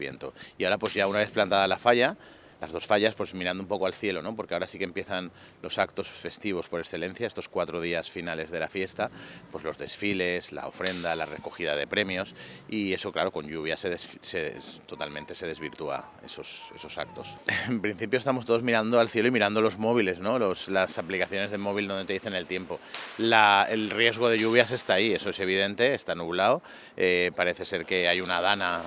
viento. Y ahora pues ya una vez plantada la falla, las dos fallas, pues mirando un poco al cielo, ¿no? Porque ahora sí que empiezan los actos festivos por excelencia, estos 4 días finales de la fiesta, pues los desfiles, la ofrenda, la recogida de premios, y eso, claro, con lluvia totalmente se desvirtúa esos actos. En principio estamos todos mirando al cielo y mirando los móviles, ¿no? Las aplicaciones de móvil donde te dicen el tiempo. El riesgo de lluvias está ahí, eso es evidente, está nublado, parece ser que hay una dana,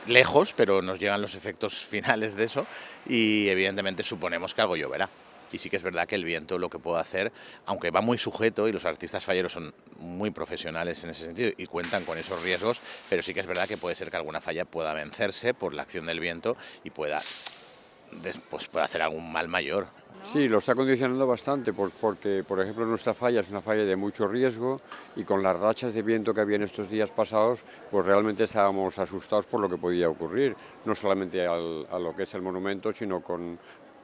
lejos, pero nos llegan los efectos finales de eso y evidentemente suponemos que algo lloverá. Y sí que es verdad que el viento lo que puede hacer, aunque va muy sujeto y los artistas falleros son muy profesionales en ese sentido y cuentan con esos riesgos, pero sí que es verdad que puede ser que alguna falla pueda vencerse por la acción del viento y pueda hacer algún mal mayor. Sí, lo está condicionando bastante porque, por ejemplo, nuestra falla es una falla de mucho riesgo y con las rachas de viento que había en estos días pasados, pues realmente estábamos asustados por lo que podía ocurrir, no solamente a lo que es el monumento, sino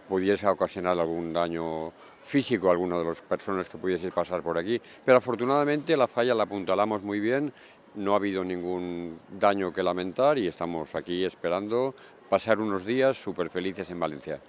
pudiese ocasionar algún daño físico a alguna de las personas que pudiese pasar por aquí. Pero afortunadamente la falla la apuntalamos muy bien, no ha habido ningún daño que lamentar y estamos aquí esperando pasar unos días súper felices en Valencia.